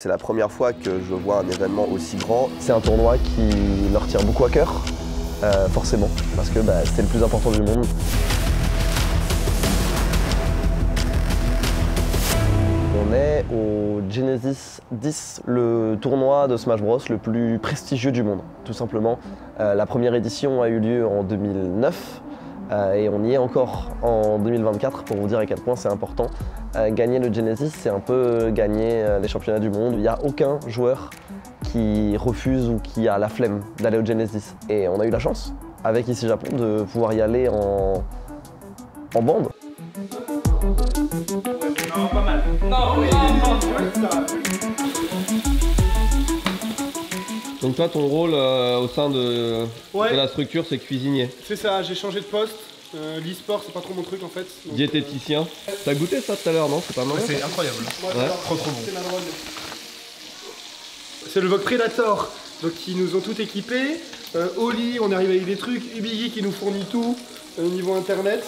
C'est la première fois que je vois un événement aussi grand. C'est un tournoi qui leur tient beaucoup à cœur, forcément, parce que c'est le plus important du monde. On est au Genesis 10, le tournoi de Smash Bros le plus prestigieux du monde, tout simplement. La première édition a eu lieu en 2009 et on y est encore en 2024 pour vous dire à quel point c'est important. Gagner le Genesis, c'est un peu gagner les championnats du monde. Il n'y a aucun joueur qui refuse ou qui a la flemme d'aller au Genesis. Et on a eu la chance, avec Ici Japon, de pouvoir y aller en bande. Non, pas mal. Non, oui. Donc toi, ton rôle au sein de la structure, c'est cuisinier. C'est ça, j'ai changé de poste. L'e-sport, c'est pas trop mon truc en fait. Donc, diététicien. T'as goûté ça tout à l'heure, non? C'est pas mal. C'est incroyable. Ouais. Trop bon. C'est le VOG Predator, donc qui nous ont tout équipé. Oli, on arrive avec des trucs. Ubigi qui nous fournit tout au niveau internet.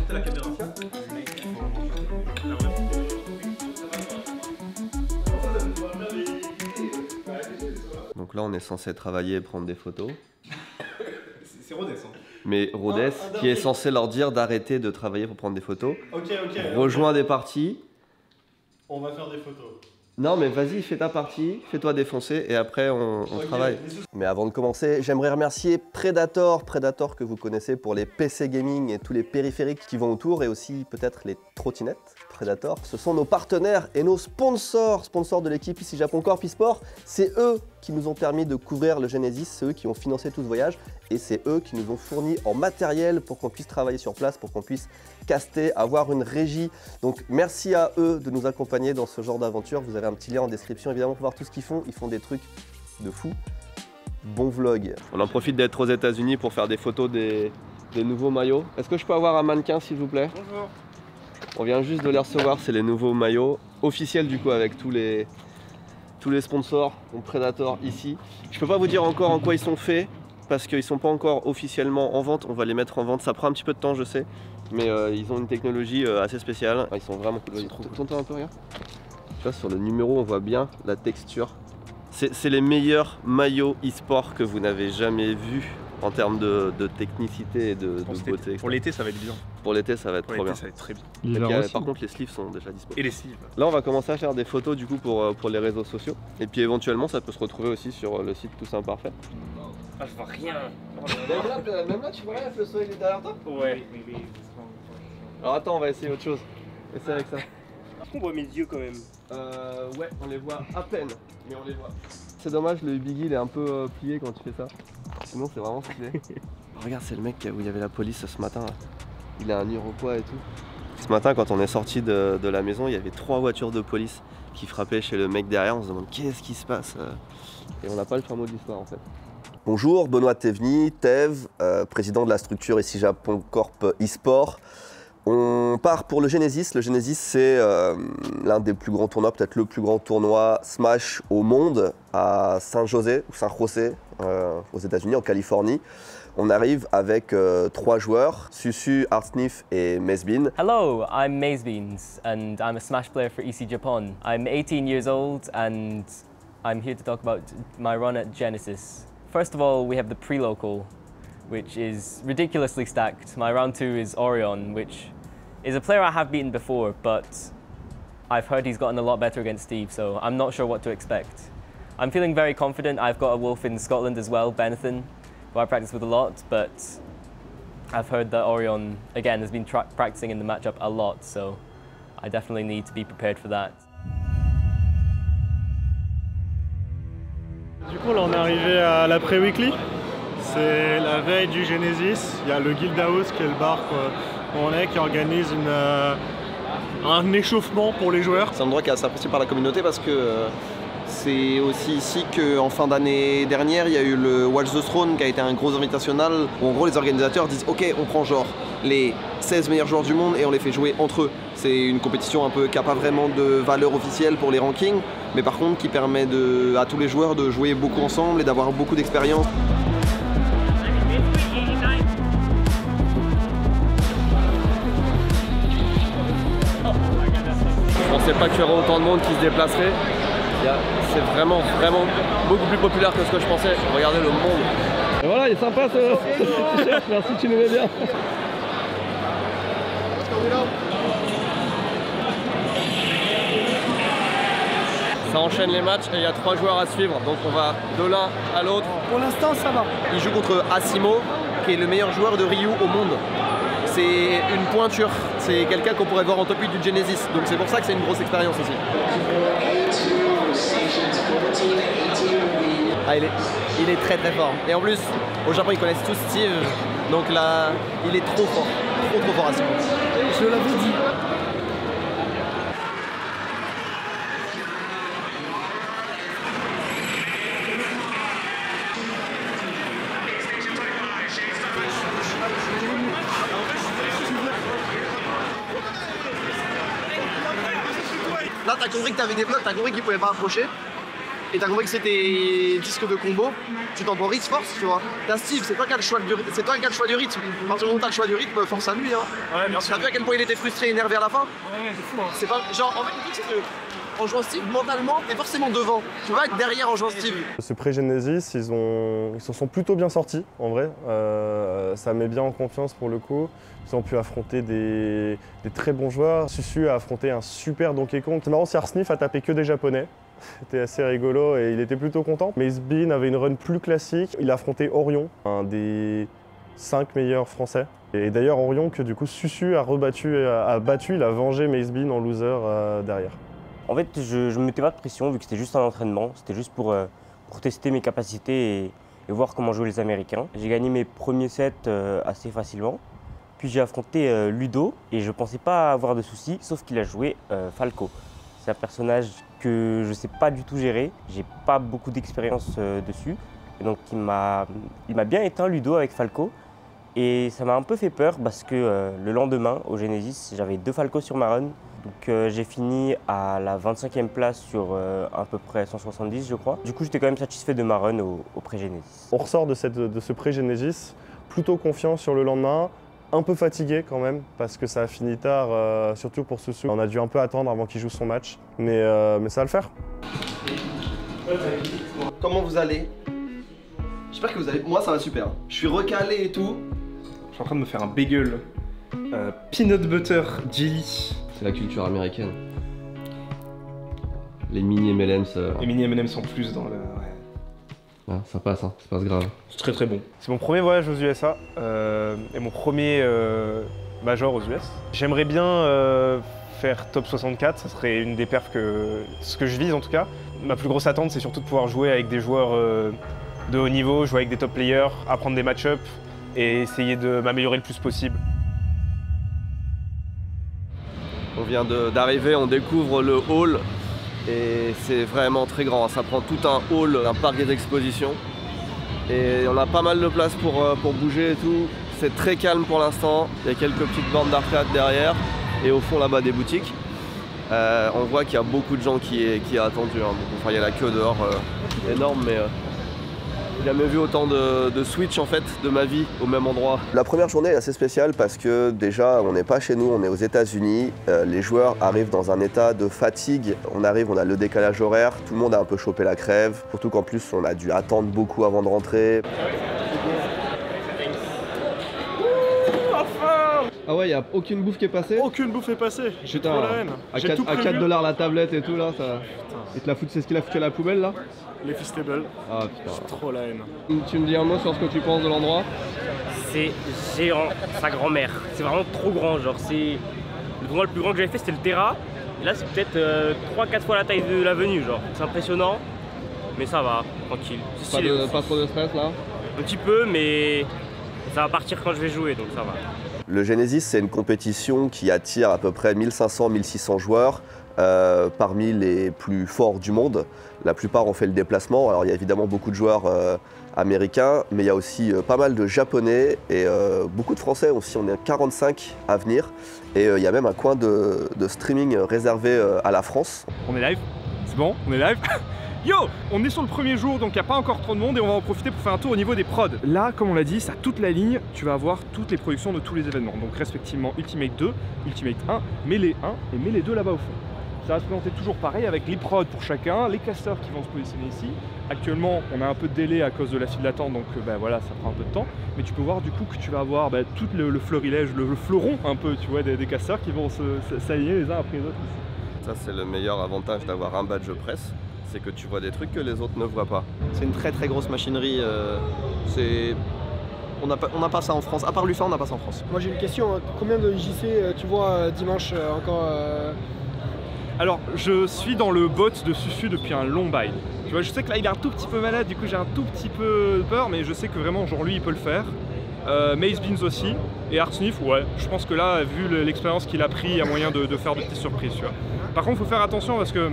T'as la caméra. Donc là, on est censé travailler et prendre des photos. C'est Rodez. Hein. Mais Rodez, qui est censé leur dire d'arrêter de travailler pour prendre des photos, rejoint des parties. On va faire des photos. Non mais vas-y, fais ta partie, fais-toi défoncer et après on travaille. Mais avant de commencer, j'aimerais remercier Predator que vous connaissez pour les PC gaming et tous les périphériques qui vont autour et aussi peut-être les trottinettes. Predator, ce sont nos partenaires et nos sponsors de l'équipe Ici Japon Corp eSport. C'est eux qui nous ont permis de couvrir le Genesis, c'est eux qui ont financé tout ce voyage et c'est eux qui nous ont fourni en matériel pour qu'on puisse travailler sur place, pour qu'on puisse caster, avoir une régie. Donc merci à eux de nous accompagner dans ce genre d'aventure. Vous avez un petit lien en description évidemment pour voir tout ce qu'ils font. Ils font des trucs de fou. Bon vlog. On en profite d'être aux États-Unis pour faire des photos des nouveaux maillots. Est-ce que je peux avoir un mannequin s'il vous plaît? Bonjour. On vient juste de les recevoir, c'est les nouveaux maillots officiels du coup avec tous les sponsors, donc Predator ici. Je peux pas vous dire encore en quoi ils sont faits parce qu'ils sont pas encore officiellement en vente. On va les mettre en vente, ça prend un petit peu de temps je sais, mais ils ont une technologie assez spéciale. Ils sont vraiment cool. T'entends un peu rien? Tu vois, sur le numéro on voit bien la texture. C'est les meilleurs maillots e-sport que vous n'avez jamais vus en termes de technicité et de beauté. Pour l'été, ça va être bien. Pour l'été, ça va être trop bien. Ça va être très bien. Par contre, les sleeves sont déjà disponibles. Et les sleeves. Là, on va commencer à faire des photos du coup pour les réseaux sociaux. Et puis éventuellement, ça peut se retrouver aussi sur le site Toussaint Parfait. Ah, je vois rien. Même là, tu vois rien, le soleil est derrière toi? Ouais. Alors attends, on va essayer autre chose. Essaye avec ça. On voit mes yeux quand même. Ouais, on les voit à peine, mais on les voit. C'est dommage, le Biggie il est un peu plié quand tu fais ça. Sinon c'est vraiment stylé. Regarde, c'est le mec où il y avait la police ce matin. Là. Il a un Iroquois et tout. Ce matin, quand on est sorti de la maison, il y avait 3 voitures de police qui frappaient chez le mec derrière. On se demande qu'est-ce qui se passe. Et on n'a pas le fin mot de l'histoire en fait. Bonjour, Benoît Théveny, Tev, président de la structure Ici Japon Corp eSport. On part pour le Genesis. Le Genesis, c'est l'un des plus grands tournois, peut-être le plus grand tournoi Smash au monde, à San José, ou San José, aux États-Unis, en Californie. On arrive avec 3 joueurs, Susu, Artsnif et Mezbin. Hello, I'm Mezbeans and I'm a Smash player for EC Japan. I'm 18 years old and I'm here to talk about my run at Genesis. First of all, we have the pre-local, which is ridiculously stacked. My round 2 is Orion, which is a player I have beaten before, but I've heard he's gotten a lot better against Steve, so I'm not sure what to expect. I'm feeling very confident. I've got a wolf in Scotland as well, Benethan, who I practice with a lot, but I've heard that Orion, again, has been practicing in the matchup a lot, so I definitely need to be prepared for that. Du coup, là, on est arrivé à la pré-weekly. C'est la veille du Genesis. Il y a le Guild House qui est le bar où on est, qui organise un échauffement pour les joueurs. C'est un endroit qui est assez apprécié par la communauté parce que c'est aussi ici qu'en fin d'année dernière, il y a eu le Watch the Throne qui a été un gros invitational où en gros les organisateurs disent ok, on prend genre les 16 meilleurs joueurs du monde et on les fait jouer entre eux. C'est une compétition un peu qui n'a pas vraiment de valeur officielle pour les rankings, mais par contre qui permet à tous les joueurs de jouer beaucoup ensemble et d'avoir beaucoup d'expérience. Je pensais pas qu'il y aurait autant de monde qui se déplacerait. C'est vraiment beaucoup plus populaire que ce que je pensais. Regardez le monde. Et voilà, il est sympa ce t-shirt, merci, tu nous mets bien. Ça enchaîne les matchs et il y a 3 joueurs à suivre, donc on va de l'un à l'autre. Pour l'instant, ça va. Il joue contre Asimo, qui est le meilleur joueur de Ryu au monde. C'est une pointure, c'est quelqu'un qu'on pourrait voir en top 8 du Genesis, donc c'est pour ça que c'est une grosse expérience aussi. Ah, il est très fort. Et en plus, au Japon, ils connaissent tous Steve, donc là, il est trop fort Asimo. Je l'avais dit. Là, t'as compris que t'avais des blocs, t'as compris qu'il pouvait pas approcher. Et t'as compris que c'était disque de combo. Tu temporise force, tu vois. T'as Steve, c'est toi qui as le choix du rythme. À partir du moment où t'as le choix du rythme, force à lui. Hein. Ouais, bien sûr. T'as vu à quel point il était frustré et énervé à la fin? Ouais, c'est fou. Hein. C'est pas. Genre, en fait, le truc, c'est que en jouant Steve, mentalement, t'es forcément devant. Tu vas être derrière en jouant Steve. Ce pré-Genesis, ils s'en sont plutôt bien sortis, en vrai. Ça met bien en confiance pour le coup. Ils ont pu affronter des très bons joueurs. Susu a affronté un super Donkey Kong. C'est marrant, Sniff a tapé que des Japonais. C'était assez rigolo et il était plutôt content. Mais Bean avait une run plus classique. Il a affronté Orion, un des 5 meilleurs français. Et d'ailleurs Orion que du coup Susu a battu, il a vengé Mace Bean en loser derrière. En fait, je ne mettais pas de pression vu que c'était juste un entraînement. C'était juste pour tester mes capacités et voir comment jouaient les Américains. J'ai gagné mes premiers sets assez facilement. Puis j'ai affronté Ludo et je ne pensais pas avoir de soucis, sauf qu'il a joué Falco. C'est un personnage que je ne sais pas du tout gérer. J'ai pas beaucoup d'expérience dessus. Et donc il m'a bien éteint Ludo avec Falco. Et ça m'a un peu fait peur parce que le lendemain, au Genesis, j'avais 2 Falco sur ma run. Donc j'ai fini à la 25e place sur à peu près 170, je crois. Du coup, j'étais quand même satisfait de ma run au pré-Genesis. On ressort de ce pré-Genesis plutôt confiant sur le lendemain. Un peu fatigué quand même, parce que ça a fini tard, surtout pour Susu. On a dû un peu attendre avant qu'il joue son match, mais ça va le faire. Comment vous allez? J'espère que vous allez. Moi, ça va super. Je suis recalé et tout. Je suis en train de me faire un bagel peanut butter jelly. C'est la culture américaine. Les mini M&M's. Les mini M&M's en plus dans le... Ah, ça passe, hein. C'est pas grave. C'est très bon. C'est mon premier voyage aux USA et mon premier major aux US. J'aimerais bien faire top 64, ça serait une des perfs ce que je vise en tout cas. Ma plus grosse attente, c'est surtout de pouvoir jouer avec des joueurs de haut niveau, jouer avec des top players, apprendre des match-ups et essayer de m'améliorer le plus possible. On vient d'arriver, on découvre le hall et c'est vraiment très grand. Ça prend tout un hall, un parc d'exposition. Et on a pas mal de place pour bouger et tout. C'est très calme pour l'instant. Il y a quelques petites bornes d'arcade derrière et au fond là-bas des boutiques. On voit qu'il y a beaucoup de gens qui a attendu. Hein. Enfin, il y a la queue dehors énorme, mais j'ai jamais vu autant de Switch en fait de ma vie au même endroit. La première journée est assez spéciale parce que déjà on n'est pas chez nous, on est aux États-Unis. Les joueurs arrivent dans un état de fatigue. On arrive, on a le décalage horaire, tout le monde a un peu chopé la crève. Surtout qu'en plus on a dû attendre beaucoup avant de rentrer. Ah ouais, il n'y a aucune bouffe qui est passée? Aucune bouffe est passée, j'ai trop la haine. À 4 $ la tablette et tout là, ça... Et c'est ce qu'il a foutu à la poubelle là? Les Feastables. Ah putain. J'ai trop la haine. Tu me dis un mot sur ce que tu penses de l'endroit? C'est géant, sa grand-mère. C'est vraiment trop grand, genre c'est... Le tournoi le plus grand que j'avais fait c'était le Terra. Et là c'est peut-être 3-4 fois la taille de l'avenue, genre. C'est impressionnant, mais ça va, tranquille. Pas trop de stress là? Un petit peu, mais ça va partir quand je vais jouer, donc ça va. Le Genesis, c'est une compétition qui attire à peu près 1500-1600 joueurs parmi les plus forts du monde. La plupart ont fait le déplacement. Alors il y a évidemment beaucoup de joueurs américains, mais il y a aussi pas mal de Japonais et beaucoup de Français aussi. On est 45 à venir et il y a même un coin de streaming réservé à la France. On est live, c'est bon, on est live. Yo, on est sur le premier jour, donc il n'y a pas encore trop de monde et on va en profiter pour faire un tour au niveau des prods. Là, comme on l'a dit, ça toute la ligne, tu vas avoir toutes les productions de tous les événements. Donc respectivement Ultimate 2, Ultimate 1, Melee 1 et Melee 2 là-bas au fond. Ça va se présenter toujours pareil avec les prods pour chacun, les casteurs qui vont se positionner ici. Actuellement, on a un peu de délai à cause de la file d'attente, donc voilà, ça prend un peu de temps. Mais tu peux voir du coup que tu vas avoir tout le fleurilège, le fleuron un peu, tu vois, des casteurs qui vont s'aligner les uns après les autres ici. Ça, c'est le meilleur avantage d'avoir un badge presse, c'est que tu vois des trucs que les autres ne voient pas. C'est une très très grosse machinerie. On n'a pas ça en France. À part l'UFA, on n'a pas ça en France. Moi j'ai une question, hein. Combien de JC tu vois dimanche encore Alors, je suis dans le bot de Susu depuis un long bail. Tu vois, je sais que là il est un tout petit peu malade, du coup j'ai un tout petit peu peur, mais je sais que vraiment, genre lui il peut le faire. Mace Beans aussi, et Arsnif, ouais, je pense que là, vu l'expérience qu'il a pris, il y a moyen de faire de petites surprises, tu vois. Par contre, il faut faire attention parce que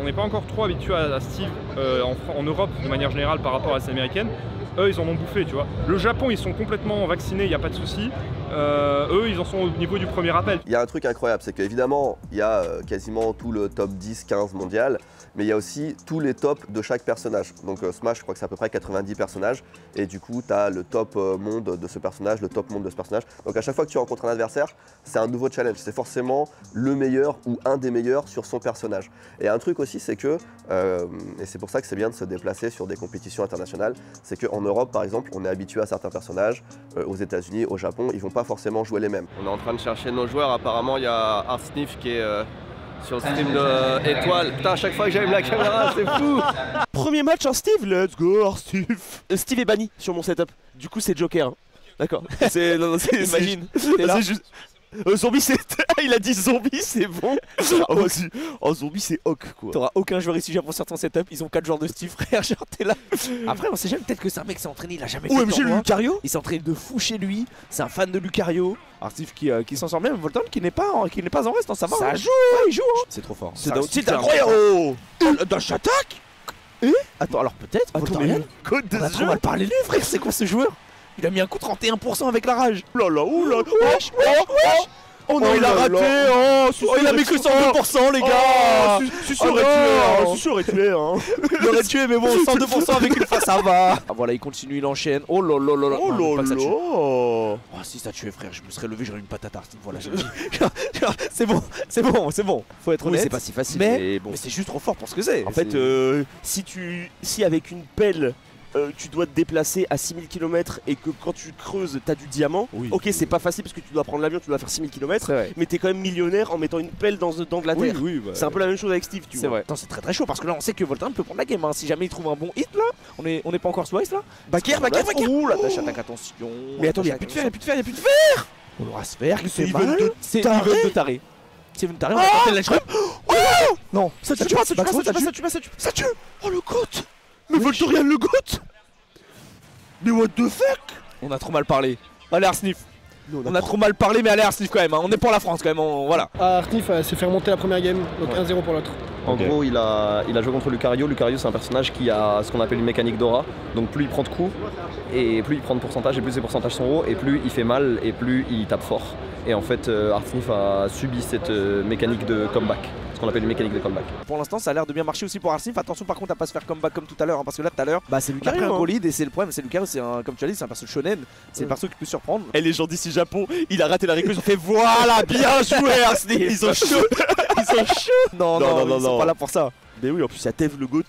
on n'est pas encore trop habitué à Steve en Europe de manière générale par rapport à les Américaines. Eux, ils en ont bouffé, tu vois. Le Japon, ils sont complètement vaccinés, il n'y a pas de souci. Eux, ils en sont au niveau du premier appel. Il y a un truc incroyable, c'est qu'évidemment, il y a quasiment tout le top 10-15 mondial, mais il y a aussi tous les tops de chaque personnage. Donc Smash, je crois que c'est à peu près 90 personnages, et du coup, tu as le top monde de ce personnage, le top monde de ce personnage. Donc à chaque fois que tu rencontres un adversaire, c'est un nouveau challenge. C'est forcément le meilleur ou un des meilleurs sur son personnage. Et un truc aussi, c'est que, et c'est pour ça que c'est bien de se déplacer sur des compétitions internationales, c'est qu'en Europe, par exemple, on est habitué à certains personnages, aux États-Unis, au Japon, ils vont pas forcément jouer les mêmes. On est en train de chercher nos joueurs, apparemment il y a Arsnif qui est sur le stream de Étoile. Putain, à chaque fois que j'allume la caméra, c'est fou. Premier match, hein, Steve, let's go, Steve. Steve est banni sur mon setup, du coup c'est Joker. Hein. D'accord. Imagine. C'est juste... zombie, c'est. Il a dit zombie, c'est bon. Oh, vas-y. Oh, zombie, c'est Hawk quoi. T'auras aucun joueur ici pour sortir ton setup. Ils ont 4 joueurs de Steve, frère. Genre, t'es là. Après, on sait jamais. Peut-être que c'est un mec qui s'est entraîné. Il a jamais fait de tournoi. Lucario. Il s'est entraîné de fou chez lui. C'est un fan de Lucario. Alors, Steve qui s'en sort bien. Volton qui n'est pas en reste. Ça va. Ça hein. joue. Ouais, il joue. Hein. C'est trop fort. C'est incroyable. Oh, Dash attaque. Attends, alors peut-être. Voltorian. Code de on a trop mal parlé lui, frère. C'est quoi ce joueur? Il a mis un coup 31% avec la rage. Oulala, oulala. Oh non, il a raté. Oh, il a mis que 102%, les gars. Susu aurait tué. Il aurait tué, mais bon, 102% avec une fois, ça va. Ah, voilà, il continue, il enchaîne. Oh là là là là. Oh là là. Oh, si ça tuait, frère, je me serais levé, j'aurais une patate à voilà, c'est bon. Faut être honnête. C'est pas si facile. Mais c'est juste trop fort pour ce que c'est. En fait, si avec une pelle, tu dois te déplacer à 6000 km et que quand tu creuses t'as du diamant, ok c'est pas facile parce que tu dois prendre l'avion, tu dois faire 6000 km, mais t'es quand même millionnaire en mettant une pelle dans de la terre. C'est un peu la même chose avec Steve, tu vois. C'est vrai. C'est très très chaud parce que là on sait que Voltan peut prendre la game, hein. Si jamais il trouve un bon hit là, on est pas encore sous ice là. Backer. Ouh la tâche attaque, attention. Mais attends, y'a plus de fer. On aura se faire, c'est niveau de taré. Steven Taré, on va tenter la shred. Oh non, ça tue. Oh le goat. Mais Voltorian le goat. Mais what the fuck. On a trop mal parlé. Allez Arsnif. On a trop mal parlé mais allez Arsnif quand même, hein. On est pour la France quand même, voilà. Arsnif s'est fait remonter la première game, donc 1-0 pour l'autre. En gros, il a joué contre Lucario. Lucario, c'est un personnage qui a ce qu'on appelle une mécanique d'aura. Donc plus il prend de coups, et plus il prend de pourcentage, et plus ses pourcentages sont hauts, et plus il fait mal, et plus il tape fort. Et en fait, Arsnif a subi cette mécanique de comeback. Ce qu'on appelle une mécanique de comeback. Pour l'instant, ça a l'air de bien marcher aussi pour Arsnif. Attention par contre à pas se faire comeback comme tout à l'heure, hein, parce que là tout à l'heure, c'est Lucario. Il a pris un gros lead et c'est le problème. C'est Lucario, c'est comme tu as dit, c'est un perso shonen. C'est le perso qui peut surprendre. Et les gens d'ici Japon, il a raté la récluse. Ils ont fait voilà, bien joué Arsnif. Ils sont chauds. Non, ils sont pas là pour ça. Mais oui, en plus, il y a Tev le GOAT.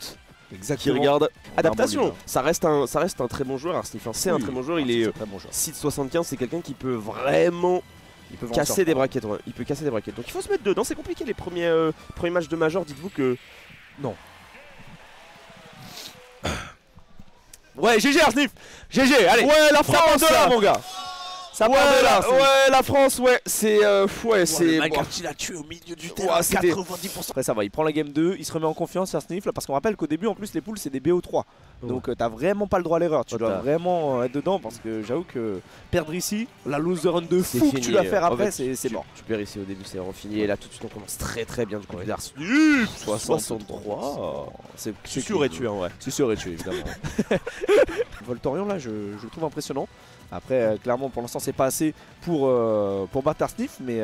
Exactement. Qui regarde. Adaptation. Ça reste un très bon joueur, Arsnif. C'est un très bon joueur. Il est 6-75. C'est quelqu'un qui peut vraiment. Il peut casser des braquettes, il peut casser des braquettes. Donc il faut se mettre dedans, c'est compliqué les premiers matchs de Major, dites-vous que... Non. Ouais, GG Arsnif. GG, allez. Ouais, la France là, mon gars. Ça part de là. Ouais, la France, c'est... c'est... Le mec il a tué au milieu du terrain, 90%. Après ça va, il prend la game 2, il se remet en confiance, Arsnif, là, parce qu'on rappelle qu'au début, en plus, les poules, c'est des BO3. Donc t'as vraiment pas le droit à l'erreur, tu dois vraiment être dedans, parce que j'avoue que perdre ici, la loser run de fou que tu vas faire après, c'est mort. Tu perds ici au début, c'est vraiment fini, et là tout de suite on commence très bien du côté d'Arsnif. 63. C'est sûr et tué, ouais. C'est sûr et tué, évidemment. Voltorian, là, je le trouve impressionnant. Après, clairement, pour l'instant, c'est pas assez pour battre Arsnif, mais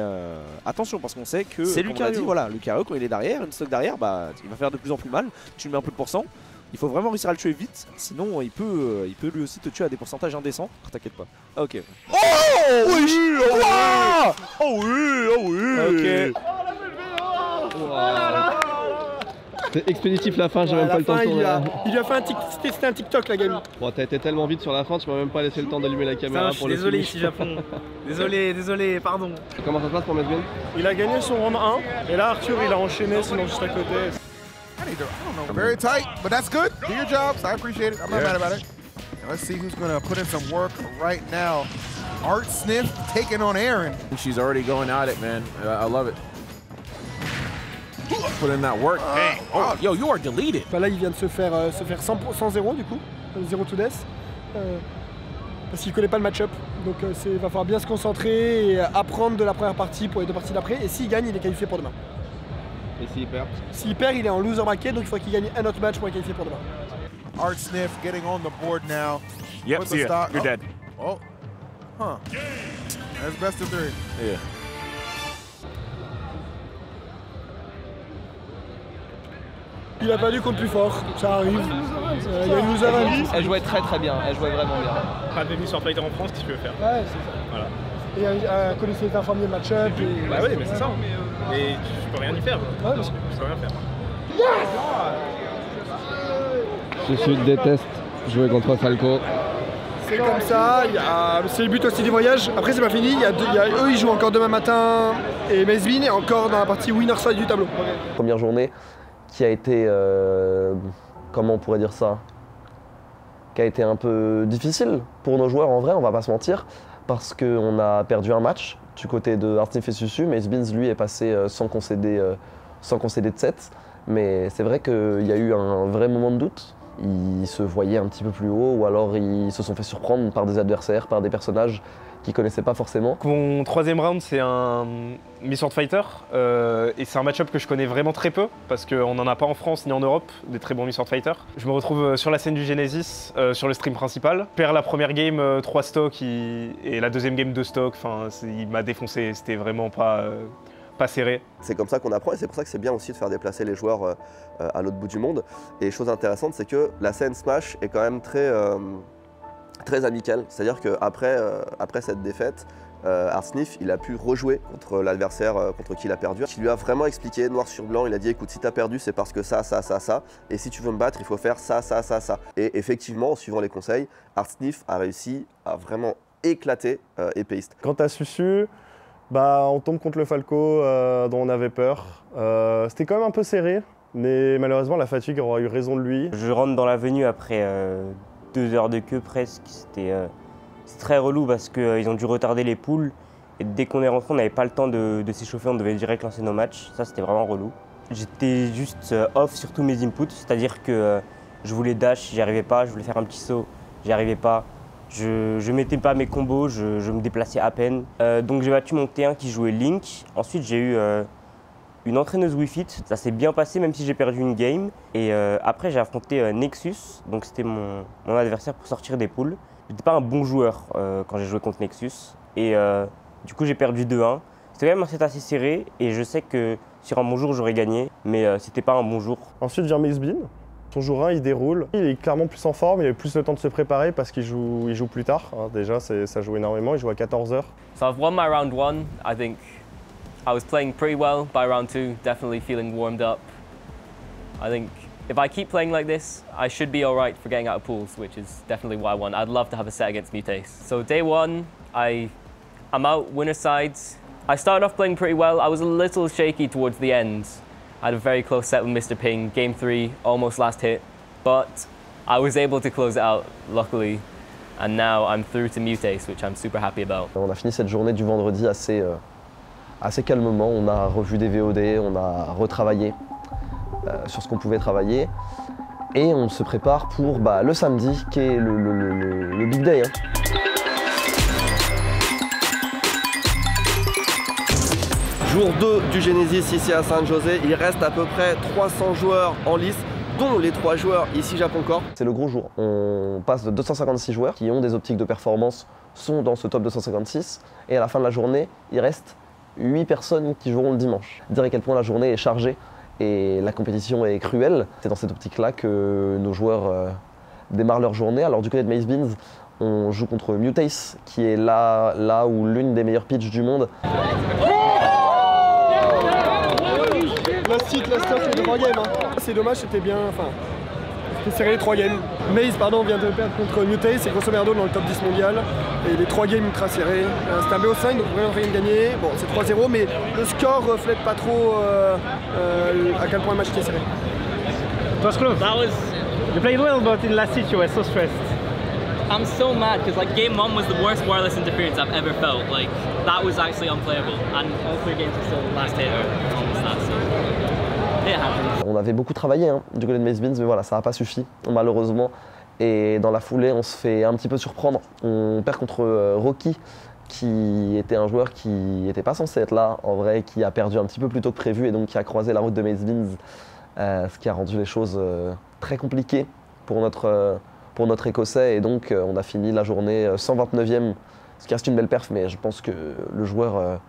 attention, parce qu'on sait que, c'est Lucario. Voilà, Lucario, quand il est derrière, une stock derrière, il va faire de plus en plus mal. Tu mets un peu de pourcent. Il faut vraiment réussir à le tuer vite, sinon il peut lui aussi te tuer à des pourcentages indécents. T'inquiète pas. Ok. Oh oui. Oh oui. Ok. C'est expéditif la fin, j'ai même pas le temps de tourner. Il lui a fait un TikTok la game. Bon, t'as été tellement vite sur la fin, tu m'as même pas laissé le temps d'allumer la caméra pour le désolé finish. ici Japon. désolé, pardon. Comment ça se passe pour Mesbin? Il a gagné son round 1 et là Arthur il a enchaîné sinon juste à côté. I don't know. Very tight, but that's good. Do your jobs. I appreciate it. I'm not mad about it. Now let's see who's gonna put in some work right now. Art Sniff taking on Aaron. She's already going at it, man. I love it. Put in that work. Dang. Oh, yo, you are deleted. Bah là, il vient de se faire 100-0 du coup, 0 to death. Parce qu'il connaît pas le match-up. Donc il va falloir bien se concentrer et apprendre de la première partie pour les deux parties d'après. Et s'il gagne, il est qualifié pour demain. Et s'il perd? S'il perd, il est en loser bracket, donc il faudrait qu'il gagne un autre match pour être qualifié pour demain. Art Sniff getting on the board now. Yep, With see the ya. You're dead. Oh. Huh. That's best of 3. Yeah. Il a perdu contre plus fort, ça arrive. Il y a une loser run. Elle jouait très bien, elle jouait vraiment bien. Pas de mise sur Fighter en France, tu peux faire. Ouais, c'est ça. Voilà. Et elle connaissait les informiers de match-up. Bah oui, mais c'est ça. Et tu peux rien y faire. Ouais, bien sûr. Tu peux rien faire. Je déteste jouer contre Falco. C'est comme ça, c'est le but aussi du voyage. Après c'est pas fini, eux ils jouent encore demain matin et Mesbin est encore dans la partie winner side du tableau. Première journée qui a été, comment on pourrait dire ça, qui a été un peu difficile pour nos joueurs en vrai, on va pas se mentir, parce qu'on a perdu un match du côté de Art Sniff et Susu, mais Mesbin lui est passé sans concéder de set. Mais c'est vrai qu'il y a eu un vrai moment de doute. Ils se voyaient un petit peu plus haut ou alors ils se sont fait surprendre par des adversaires, par des personnages qu'ils ne connaissaient pas forcément. Mon troisième round, c'est un Miss Sword Fighter et c'est un match-up que je connais vraiment très peu parce qu'on n'en a pas en France ni en Europe, des très bons Miss Sword Fighter. Je me retrouve sur la scène du Genesis, sur le stream principal. Je perds la première game 3 stocks et la deuxième game 2 stocks. Enfin, il m'a défoncé, c'était vraiment pas serré. C'est comme ça qu'on apprend et c'est pour ça que c'est bien aussi de faire déplacer les joueurs à l'autre bout du monde. Et chose intéressante, c'est que la scène Smash est quand même très amicale. C'est-à-dire qu'après cette défaite, Art Sniff, il a pu rejouer contre l'adversaire contre qui il a perdu. Il lui a vraiment expliqué noir sur blanc, il a dit écoute, si t'as perdu, c'est parce que ça, et si tu veux me battre, il faut faire ça. Et effectivement, en suivant les conseils, Art Sniff a réussi à vraiment éclater Épéiste. Quant à Susu, bah, on tombe contre le Falco dont on avait peur. C'était quand même un peu serré, mais malheureusement la fatigue aura eu raison de lui. Je rentre dans l'avenue après 2 heures de queue presque. C'était très relou parce qu'ils ont dû retarder les poules. Et dès qu'on est rentré, on n'avait pas le temps de s'échauffer, on devait direct lancer nos matchs. Ça, c'était vraiment relou. J'étais juste off sur tous mes inputs, c'est-à-dire que je voulais dash, j'y arrivais pas, je voulais faire un petit saut, j'y arrivais pas. Je mettais pas mes combos, je me déplaçais à peine. Donc j'ai battu mon T1 qui jouait Link. Ensuite j'ai eu une entraîneuse Wii Fit. Ça s'est bien passé même si j'ai perdu une game. Et après j'ai affronté Nexus, donc c'était mon adversaire pour sortir des poules. J'étais pas un bon joueur quand j'ai joué contre Nexus. Et du coup j'ai perdu 2-1. C'était quand même un set assez serré et je sais que sur un bon jour j'aurais gagné, mais c'était pas un bon jour. Ensuite vient Mesbin. Son jour 1, il déroule. Il est clairement plus en forme, il a eu plus le temps de se préparer parce qu'il joue plus tard. Déjà, ça joue énormément, il joue à 14h. So I've won my round 1. I think I was playing pretty well by round 2, definitely feeling warmed up. I think if I keep playing like this, I should be alright for getting out of pools, which is definitely what I want. I'd love to have a set against Mutace. So day 1, I'm out winner sides. I started off playing pretty well. I was a little shaky towards the end. I had a very close set with Mr. Ping, game 3, almost last hit, but I was able to close it out, luckily, and now I'm through to Mutace, which I'm super happy about. On a fini cette journée du vendredi assez calmement, on a revu des VOD, on a retravaillé sur ce qu'on pouvait travailler, et on se prépare pour le samedi, qui est le big day. Jour 2 du Genesis ici à San José, il reste à peu près 300 joueurs en lice, dont les 3 joueurs ici Japon Corp. C'est le gros jour, on passe de 256 joueurs qui ont des optiques de performance, sont dans ce top 256, et à la fin de la journée, il reste 8 personnes qui joueront le dimanche. Dire à quel point la journée est chargée et la compétition est cruelle, c'est dans cette optique-là que nos joueurs démarrent leur journée. Alors du côté de Mace Beans, on joue contre Mutace, qui est là où l'une des meilleures pitches du monde. Lost stock les 3 games. Hein. C'est dommage, c'était bien. Enfin, c'était serré les 3 games. Maze vient de perdre contre Mutace et grosso merdo dans le top 10 mondial. Et les 3 games ultra serrés. C'était un BO5, donc vraiment rien de gagné. Bon, c'est 3-0, mais le score reflète pas trop à quel point le match était serré. It was close. You played well, but in the last hit you were so stressed. I'm so mad because like game 1 was the worst wireless interference I've ever felt. Like that was actually unplayable, and all 3 games were still last hit or almost that. So it happens. On avait beaucoup travaillé du côté de Maze Beans, mais voilà, ça n'a pas suffi malheureusement. Et dans la foulée, on se fait un petit peu surprendre. On perd contre Rocky, qui était un joueur qui n'était pas censé être là, en vrai, qui a perdu un petit peu plus tôt que prévu et donc qui a croisé la route de Maze Beans, ce qui a rendu les choses très compliquées pour notre Écossais. Et donc, on a fini la journée 129e, ce qui reste une belle perf, mais je pense que le joueur,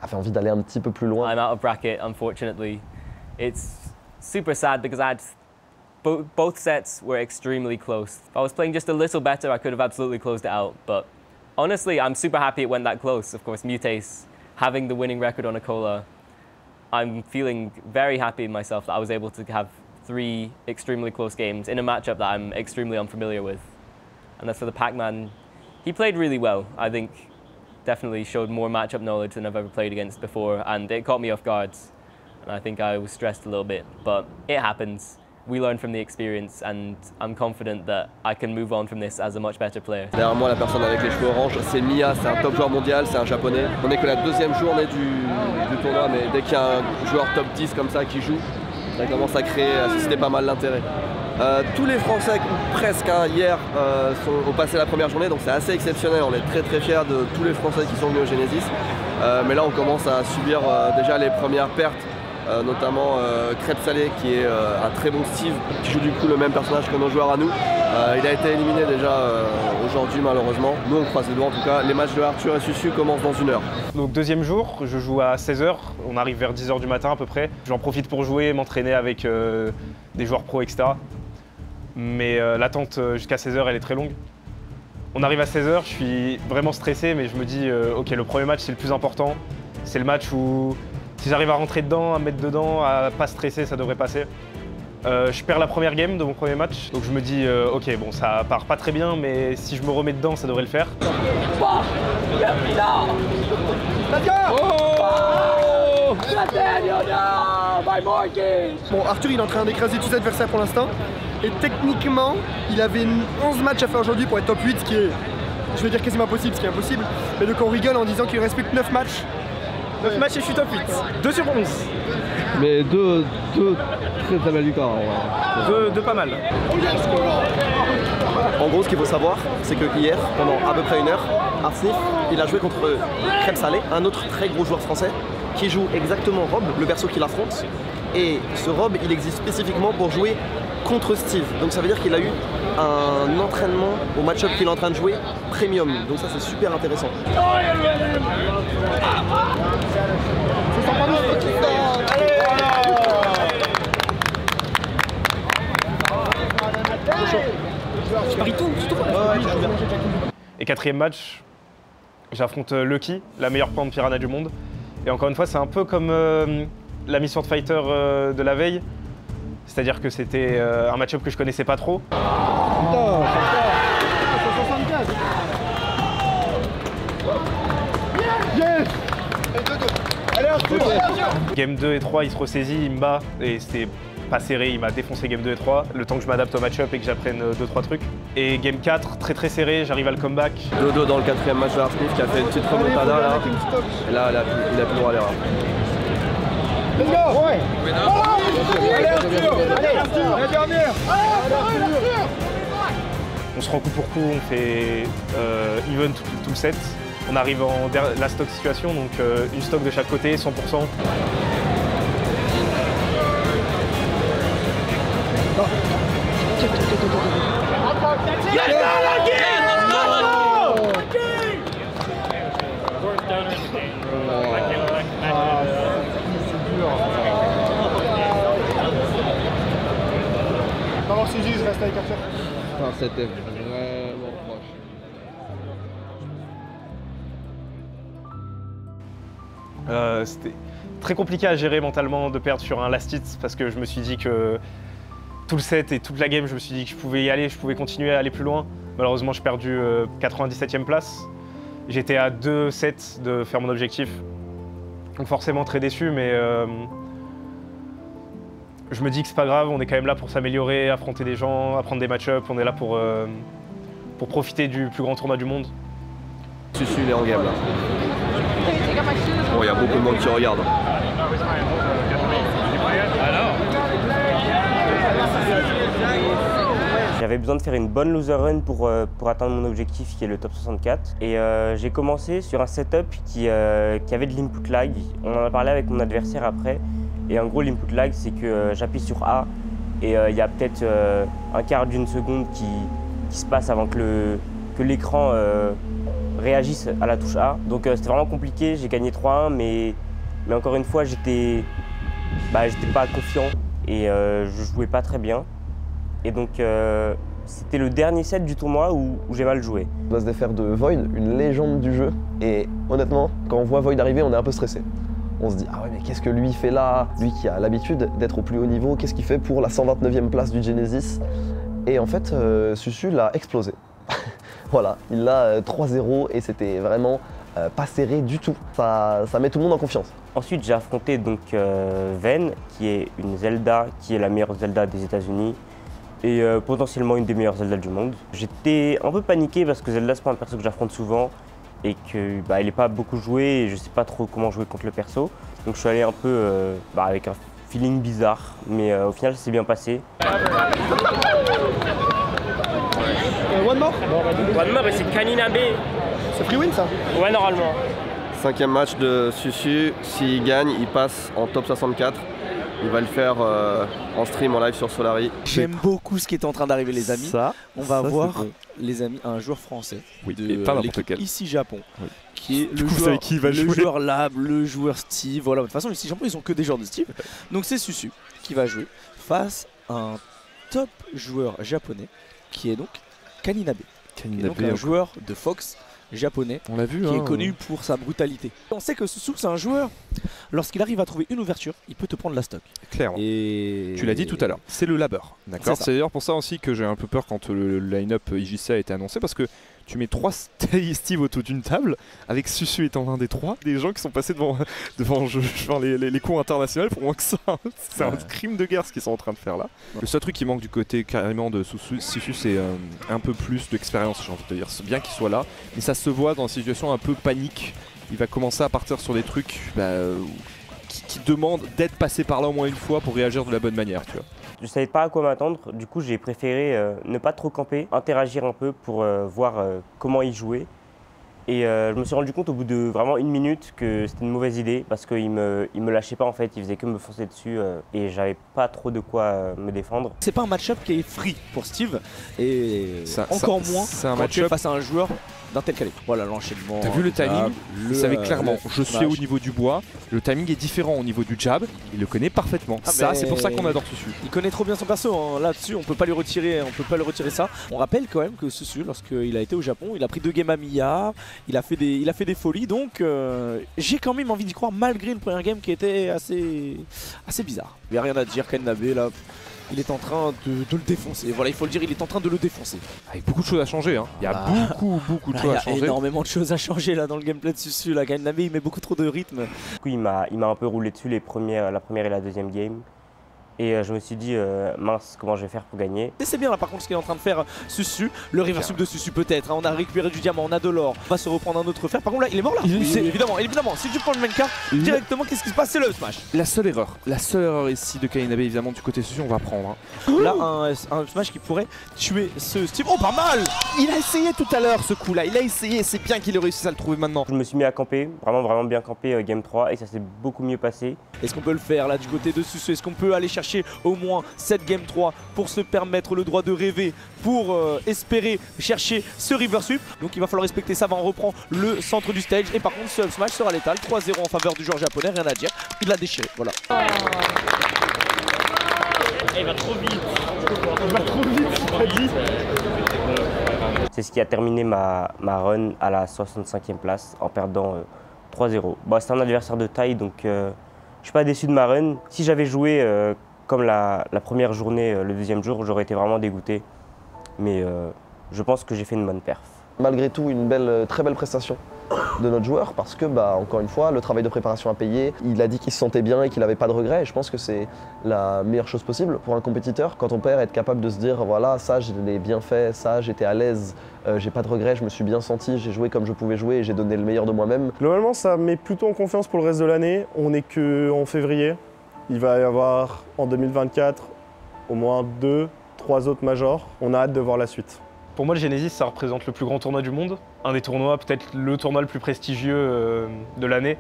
avait envie d'aller un petit peu plus loin. I'm out of bracket, unfortunately. It's super sad because I had both sets were extremely close. If I was playing just a little better, I could have absolutely closed it out. But honestly, I'm super happy it went that close. Of course, Mutace having the winning record on Akola, I'm feeling very happy in myself that I was able to have 3 extremely close games in a matchup that I'm extremely unfamiliar with. And as for the Pac-Man, he played really well. I think definitely showed more matchup knowledge than I've ever played against before, and it caught me off guard. And I think I was stressed a little bit, but it happens. We learn from the experience, and I'm confident that I can move on from this as a much better player. Derrière moi, la personne avec les cheveux orange, c'est Mia, c'est un top joueur mondial, c'est un japonais. On n'est que la 2e journée du tournoi, mais dès qu'il y a un joueur top 10 comme ça qui joue, ça commence à susciter pas mal d'intérêt. Tous les Français, ou presque hier, ont passé la première journée, donc c'est assez exceptionnel. On est très fiers de tous les Français qui sont venus au Genesis. Mais là, on commence à subir déjà les premières pertes, notamment Crêpe Salé, qui est un très bon Steve, qui joue du coup le même personnage que nos joueurs à nous. Il a été éliminé déjà aujourd'hui, malheureusement. Nous, on croise les doigts en tout cas. Les matchs de Arthur et Susu commencent dans 1 heure. Donc 2e jour, je joue à 16h, on arrive vers 10h du matin à peu près. J'en profite pour jouer, m'entraîner avec des joueurs pros, etc. Mais l'attente jusqu'à 16h, elle est très longue. On arrive à 16h, je suis vraiment stressé, mais je me dis, ok, le premier match, c'est le plus important. C'est le match où, si j'arrive à rentrer dedans, à me mettre dedans, à pas stresser, ça devrait passer. Je perds la première game de mon premier match, donc je me dis, ok, bon, ça part pas très bien, mais si je me remets dedans, ça devrait le faire. Bon, Arthur, il est en train d'écraser tous ses adversaires pour l'instant. Et techniquement, il avait 11 matchs à faire aujourd'hui pour être top 8, ce qui est, je veux dire, quasiment impossible, ce qui est impossible. Mais donc on rigole en disant qu'il ne reste plus que 9 matchs. 9 matchs et je suis top 8. 2 sur 11. Mais deux très belles victoires. Deux pas mal. En gros, ce qu'il faut savoir, c'est que hier, pendant à peu près 1 heure, Artsnif, il a joué contre Crêpe Salé, un autre très gros joueur français, qui joue exactement Rob, le perso qu'il affronte. Et ce Rob, il existe spécifiquement pour jouer contre Steve. Donc ça veut dire qu'il a eu un entraînement au match-up qu'il est en train de jouer premium. Donc ça, c'est super intéressant. Et 4e match, j'affronte Lucky, la meilleure plante piranha du monde. Et encore une fois, c'est un peu comme la mission de Fighter de la veille. C'est-à-dire que c'était un match-up que je connaissais pas trop. Game 2 et 3, il se ressaisit, il me bat et c'était pas serré, il m'a défoncé game 2 et 3, le temps que je m'adapte au match-up et que j'apprenne 2-3 trucs. Et game 4, très serré, j'arrive à le comeback. 2-2 dans le 4e match de Artsmith qui a fait une petite remontada là. Et là, il a plus le droit à l'erreur. Let's go! Ouais. Allez Arthur! Allez dernière! On se rend coup pour coup, on fait even tout le set. On arrive en la stock situation, donc une stock de chaque côté, 100%. On va voir si Gilles reste avec Arthur. Enfin, c'était vraiment proche. C'était très compliqué à gérer mentalement de perdre sur un last hit parce que je me suis dit que tout le set et toute la game, je me suis dit que je pouvais y aller, je pouvais continuer à aller plus loin. Malheureusement, j'ai perdu 97e place. J'étais à 2 sets de faire mon objectif. Donc forcément très déçu, mais je me dis que c'est pas grave, on est quand même là pour s'améliorer, affronter des gens, apprendre des match-ups, on est là pour profiter du plus grand tournoi du monde. Susu, il est en game là. Bon, il y a beaucoup de monde qui regarde. J'avais besoin de faire une bonne loser run pour atteindre mon objectif qui est le top 64. Et j'ai commencé sur un setup qui avait de l'input lag. On en a parlé avec mon adversaire après. Et en gros, l'input lag, c'est que j'appuie sur A et il y a peut-être un quart d'une seconde qui se passe avant que l'écran réagisse à la touche A. Donc c'était vraiment compliqué. J'ai gagné 3-1, mais encore une fois, j'étais pas confiant et je jouais pas très bien. Et donc c'était le dernier set du tournoi où j'ai mal joué. On va se défaire de Void, une légende du jeu. Et honnêtement, quand on voit Void arriver, on est un peu stressé. On se dit, ah ouais, mais qu'est-ce que lui fait là? Lui qui a l'habitude d'être au plus haut niveau, qu'est-ce qu'il fait pour la 129e place du Genesis? Et en fait, Susu l'a explosé. Voilà, il l'a 3-0 et c'était vraiment pas serré du tout. Ça met tout le monde en confiance. Ensuite, j'ai affronté donc Ven, qui est une Zelda, qui est la meilleure Zelda des États-Unis et potentiellement une des meilleures Zelda du monde. J'étais un peu paniqué parce que Zelda, c'est pas un perso que j'affronte souvent et qu'il n'est pas beaucoup joué et je sais pas trop comment jouer contre le perso. Donc je suis allé un peu avec un feeling bizarre, mais au final, ça s'est bien passé. One more? One more, et c'est Kaninabe. C'est free win ça? Ouais, normalement. 5e match de Susu. S'il gagne, il passe en top 64. Il va le faire en stream, en live sur Solari. J'aime beaucoup ce qui est en train d'arriver, les amis. On va voir, bon. les amis, un joueur français et pas n'importe quel. Ici Japon, qui est Du coup, vous savez qui va le jouer. joueur Lab, le joueur Steve. Voilà. De toute façon, ici Japon, ils sont que des joueurs de Steve. Donc c'est Susu qui va jouer face à un top joueur japonais qui est donc Kaninabe. Qui est donc un joueur de Fox japonais, on l'a vu, qui est connu pour sa brutalité. On sait que Susu, c'est un joueur, lorsqu'il arrive à trouver une ouverture, il peut te prendre la stock. Clairement. Et tu l'as dit tout à l'heure, c'est le labeur. D'accord. C'est d'ailleurs pour ça aussi que j'ai un peu peur quand le line-up IJC a été annoncé, parce que tu mets 3 Steve autour d'une table, avec Susu étant l'un des 3, des gens qui sont passés devant les cours internationaux pour moins que ça. C'est un crime de guerre ce qu'ils sont en train de faire là. Le seul truc qui manque du côté carrément de Susu, c'est un peu plus d'expérience, j'ai envie de te dire. C'est bien qu'il soit là, mais ça se voit dans une situation un peu panique. Il va commencer à partir sur des trucs qui demandent d'être passé par là au moins une fois pour réagir de la bonne manière, tu vois. Je savais pas à quoi m'attendre, du coup j'ai préféré ne pas trop camper, interagir un peu pour voir comment il jouait. Et je me suis rendu compte au bout de vraiment 1 minute que c'était une mauvaise idée parce qu'il me lâchait pas en fait, il faisait que me foncer dessus et j'avais pas trop de quoi me défendre. C'est pas un match-up qui est free pour Steve et encore moins quand tu es face à un joueur d'un tel calibre. Voilà l'enchaînement. T'as vu le timing? Il savait clairement, je suis au niveau du bois, le timing est différent au niveau du jab, il le connaît parfaitement. Ça, c'est pour ça qu'on adore Susu. Il connaît trop bien son perso, hein. Là-dessus on peut pas lui retirer ça. On rappelle quand même que Susu, lorsqu'il a été au Japon, il a pris 2 games à Miya, il a fait des folies, donc j'ai quand même envie d'y croire malgré une première game qui était assez bizarre. Il n'y a rien à dire, Kaninabe là. Il est en train de le défoncer. Voilà, il faut le dire, il est en train de le défoncer. Avec beaucoup de choses à changer, hein. Il y a beaucoup de choses à changer. Il y a énormément de choses à changer là dans le gameplay de Susu. Là, Kaninabe, il met beaucoup trop de rythme. Du coup, il m'a un peu roulé dessus la première et la deuxième game. Et je me suis dit, mince, comment je vais faire pour gagner? Et c'est bien là par contre ce qu'il est en train de faire Susu. Le reverse sub de Susu peut-être, hein. On a récupéré du diamant, on a de l'or. On va se reprendre un autre fer. Par contre là, il est mort là. Évidemment. Si tu prends le main card, directement qu'est-ce qui se passe? C'est le smash. La seule erreur ici de Kaninabe évidemment du côté Susu, on va prendre. Hein. Là, un smash qui pourrait tuer ce Steve. Oh, pas mal! Il a essayé tout à l'heure ce coup là, il a essayé, c'est bien qu'il ait réussi à le trouver maintenant. Je me suis mis à camper, vraiment bien camper game 3 et ça s'est beaucoup mieux passé. Est-ce qu'on peut le faire là du côté de Susu? Est-ce qu'on peut aller chercher au moins cette game 3 pour se permettre le droit de rêver, pour espérer chercher ce reverse sweep? Donc il va falloir respecter ça. On reprend le centre du stage et par contre ce up smash sera létal. 3-0 en faveur du joueur japonais, rien à dire, il l'a déchiré, voilà. Il va trop vite. C'est ce qui a terminé ma run à la 65e place en perdant 3-0. Bah, c'était un adversaire de taille donc Je suis pas déçu de ma run. Si j'avais joué comme la première journée, le deuxième jour, j'aurais été vraiment dégoûté. Mais je pense que j'ai fait une bonne perf. Malgré tout, une très belle prestation de notre joueur parce que, encore une fois, le travail de préparation a payé. Il a dit qu'il se sentait bien et qu'il n'avait pas de regrets. Et je pense que c'est la meilleure chose possible pour un compétiteur. Quand on perd, être capable de se dire, voilà, ça, je l'ai bien fait, ça, j'étais à l'aise, j'ai pas de regrets, je me suis bien senti, j'ai joué comme je pouvais jouer et j'ai donné le meilleur de moi-même. Globalement, ça met plutôt en confiance pour le reste de l'année. On n'est qu'en février. Il va y avoir en 2024 au moins 2-3 autres majors. On a hâte de voir la suite. Pour moi, le Genesis, ça représente le plus grand tournoi du monde. Un des tournois, peut-être le tournoi le plus prestigieux de l'année.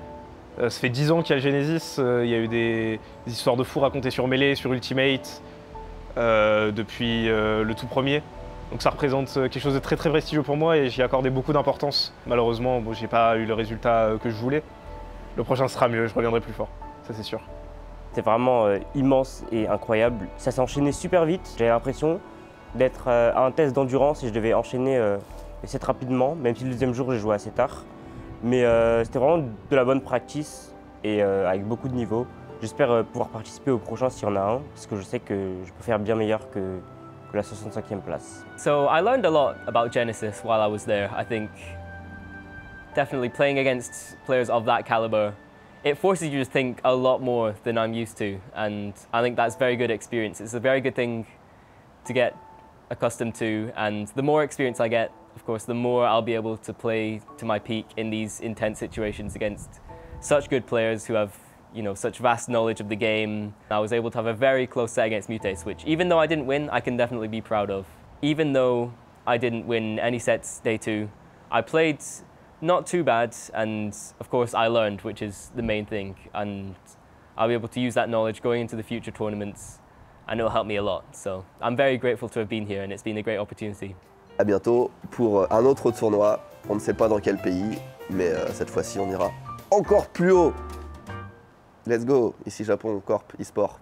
Ça fait 10 ans qu'il y a le Genesis. Il y a eu des histoires de fou racontées sur Melee, sur Ultimate, depuis le tout premier. Donc ça représente quelque chose de très très prestigieux pour moi et j'y ai accordé beaucoup d'importance. Malheureusement, j'ai pas eu le résultat que je voulais. Le prochain sera mieux, je reviendrai plus fort, ça c'est sûr. C'était vraiment immense et incroyable. Ça s'est enchaîné super vite. J'avais l'impression d'être à un test d'endurance et je devais enchaîner les sets rapidement, même si le deuxième jour j'ai joué assez tard. Mais c'était vraiment de la bonne practice et avec beaucoup de niveaux. J'espère pouvoir participer au prochain s'il y en a un, parce que je sais que je peux faire bien meilleur que la 65e place. So I learned a lot about Genesis while I was there. I think definitely playing against players of that caliber, it forces you to think a lot more than I'm used to, and I think that's very good experience. It's a very good thing to get accustomed to, and the more experience I get, of course, the more I'll be able to play to my peak in these intense situations against such good players who have, you know, such vast knowledge of the game. I was able to have a very close set against Mutates, which even though I didn't win, I can definitely be proud of. Even though I didn't win any sets day 2, I played not too bad, and of course I learned, which is the main thing, and I'll be able to use that knowledge going into the future tournaments, and it'll help me a lot. So I'm very grateful to have been here, and it's been a great opportunity. À bientôt pour un autre tournoi. On ne sait pas dans quel pays, mais cette fois-ci on ira encore plus haut. Let's go, ici Japon, Corp, eSport.